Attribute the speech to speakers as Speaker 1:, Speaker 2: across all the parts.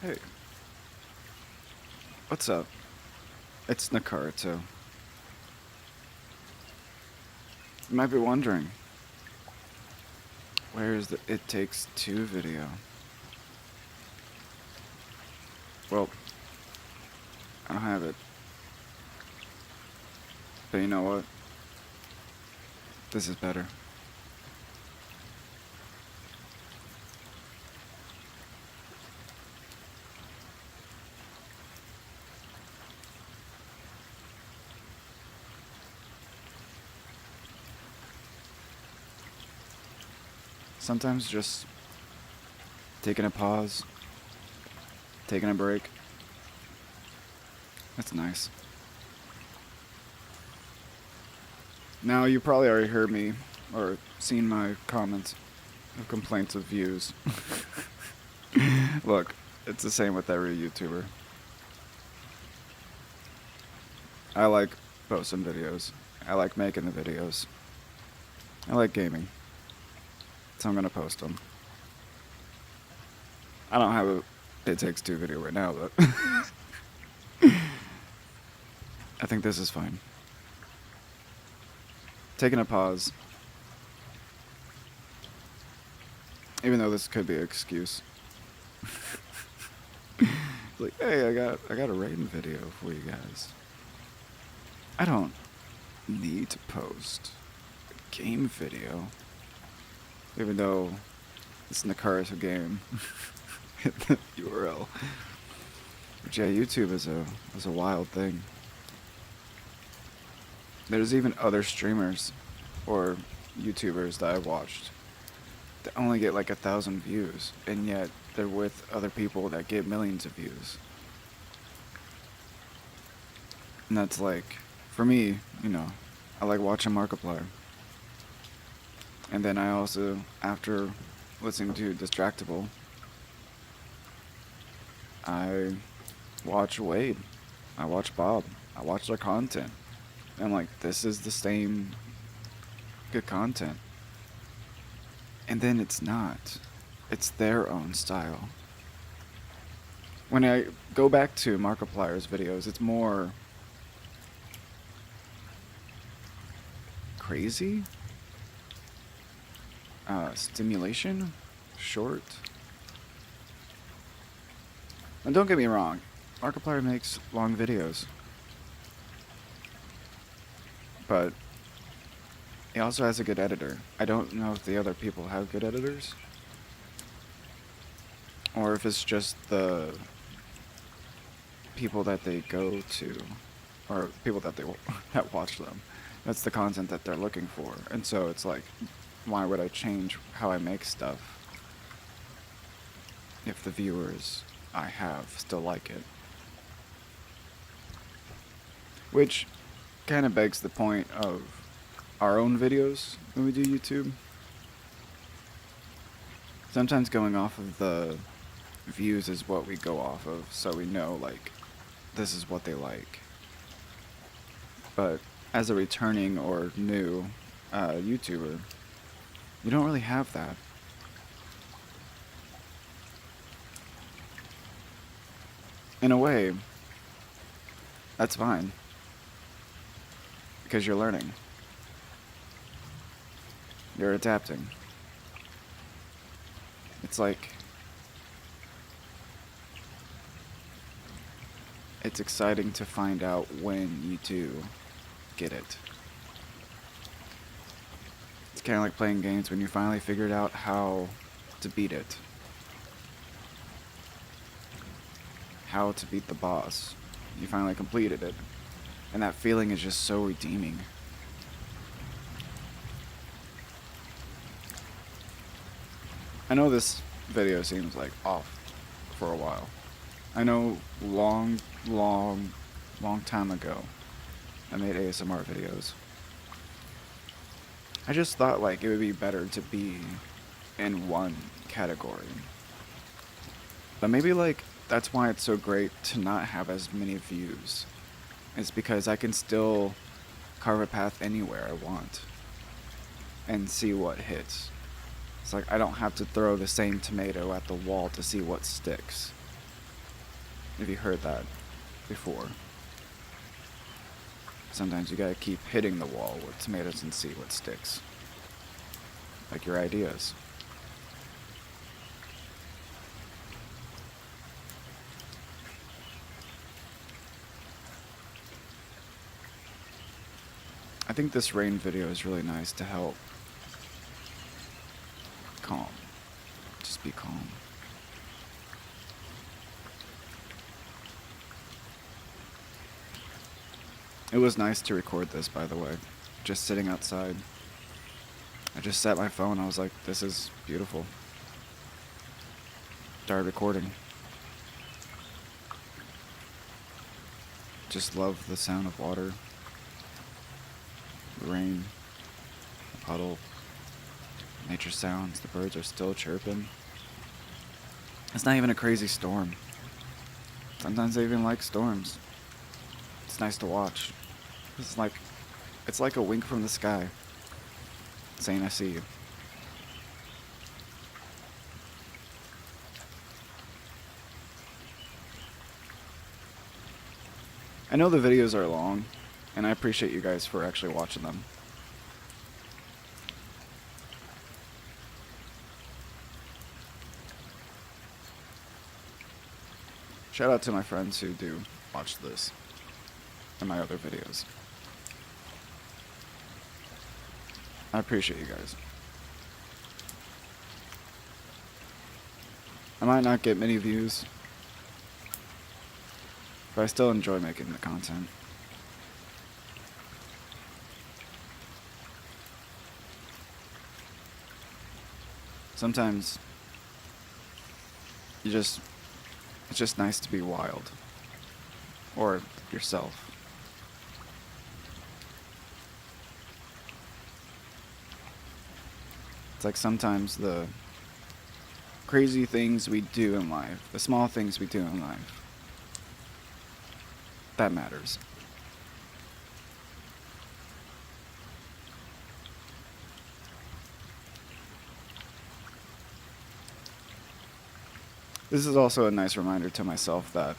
Speaker 1: Hey, what's up? It's Nakarto. You might be wondering, where is the It Takes Two video? Well, I don't have it. But you know what? This is better. Sometimes just taking a pause, taking a break. That's nice. Now, you probably already heard me or seen my comments of complaints of views. Look, it's the same with every YouTuber. I like posting videos. I like making the videos. I like gaming. So I'm gonna post them. I don't have a It Takes Two video right now, but I think this is fine. Taking a pause. Even though this could be an excuse. Like, hey, I got a rating video for you guys. I don't need to post a game video. Even though it's in the Nakarto game. Hit the URL. But yeah, YouTube is a wild thing. There's even other streamers or YouTubers that I've watched that only get like 1,000 views, and yet they're with other people that get millions of views. And that's like, for me, I like watching Markiplier. And then I also, after listening to Distractable, I watch Wade. I watch Bob. I watch their content. And I'm like, this is the same good content. And then it's not. It's their own style. When I go back to Markiplier's videos, it's more crazy, stimulation, short. And don't get me wrong, Markiplier makes long videos. But he also has a good editor. I don't know if the other people have good editors, or if it's just the people that they go to, or people that that watch them. That's the content that they're looking for. And so it's like, why would I change how I make stuff if the viewers I have still like it? Which kind of begs the point of our own videos when we do YouTube. Sometimes going off of the views is what we go off of, so we know, like, this is what they like. But as a returning or new YouTuber, you don't really have that. In a way, that's fine. Because you're learning. You're adapting. It's like, it's exciting to find out when you do get it. It's kind of like playing games when you finally figured out how to beat it. How to beat the boss. You finally completed it. And that feeling is just so redeeming. I know this video seems like off for a while. I know long time ago I made ASMR videos. I just thought like it would be better to be in one category. But maybe like that's why it's so great to not have as many views. It's because I can still carve a path anywhere I want and see what hits. It's like I don't have to throw the same tomato at the wall to see what sticks. If you heard that before. Sometimes you gotta keep hitting the wall with tomatoes and see what sticks. Like your ideas. I think this rain video is really nice to help calm. Just be calm. It was nice to record this, by the way. Just sitting outside. I just set my phone. I was like, this is beautiful. Started recording. Just love the sound of water. The rain. The puddle. Nature sounds. The birds are still chirping. It's not even a crazy storm. Sometimes I even like storms. It's nice to watch. It's like a wink from the sky, saying I see you. I know the videos are long, and I appreciate you guys for actually watching them. Shout out to my friends who do watch this and my other videos. I appreciate you guys. I might not get many views, but I still enjoy making the content. Sometimes it's just nice to be wild. Or yourself. It's like sometimes the crazy things we do in life, the small things we do in life, that matters. This is also a nice reminder to myself that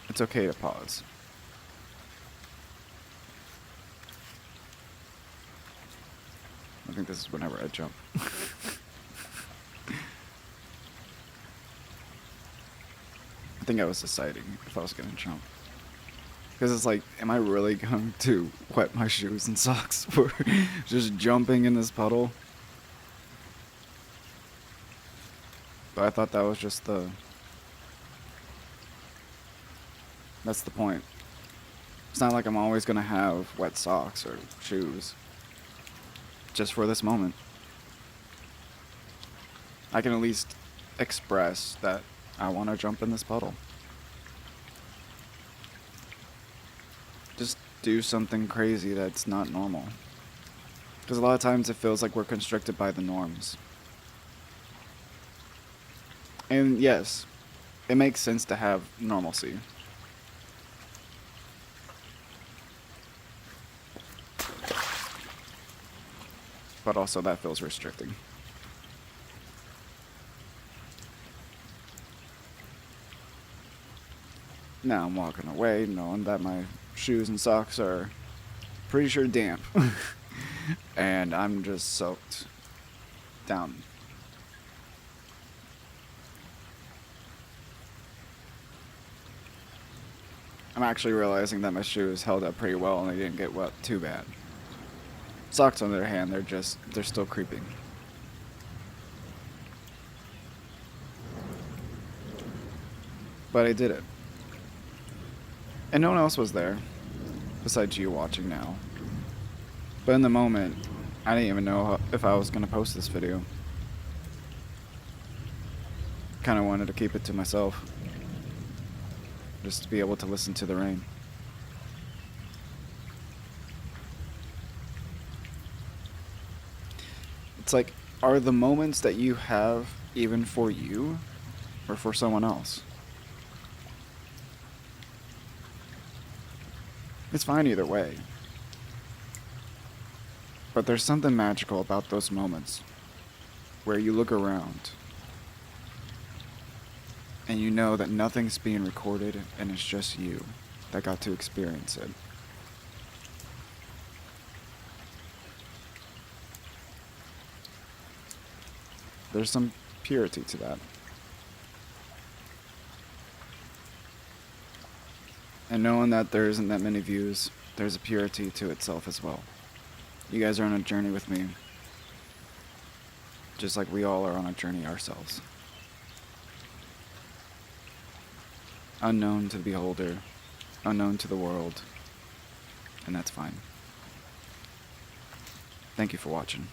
Speaker 1: it's okay to pause. I think this is whenever I jump. I think I was deciding if I was going to jump. Because it's like, am I really going to wet my shoes and socks for just jumping in this puddle? But I thought that was just that's the point. It's not like I'm always going to have wet socks or shoes. Just for this moment. I can at least express that I want to jump in this puddle. Just do something crazy that's not normal. Because a lot of times it feels like we're constricted by the norms. And yes, it makes sense to have normalcy. But also that feels restricting. Now I'm walking away knowing that my shoes and socks are pretty sure damp. And I'm just soaked down. I'm actually realizing that my shoes held up pretty well and they didn't get wet too bad. Socks, on the other hand, they're still creeping. But I did it. And no one else was there, besides you watching now. But in the moment, I didn't even know if I was going to post this video. Kind of wanted to keep it to myself. Just to be able to listen to the rain. It's like, are the moments that you have even for you or for someone else? It's fine either way. But there's something magical about those moments where you look around and you know that nothing's being recorded and it's just you that got to experience it. There's some purity to that. And knowing that there isn't that many views, there's a purity to itself as well. You guys are on a journey with me, just like we all are on a journey ourselves. Unknown to the beholder, unknown to the world, and that's fine. Thank you for watching.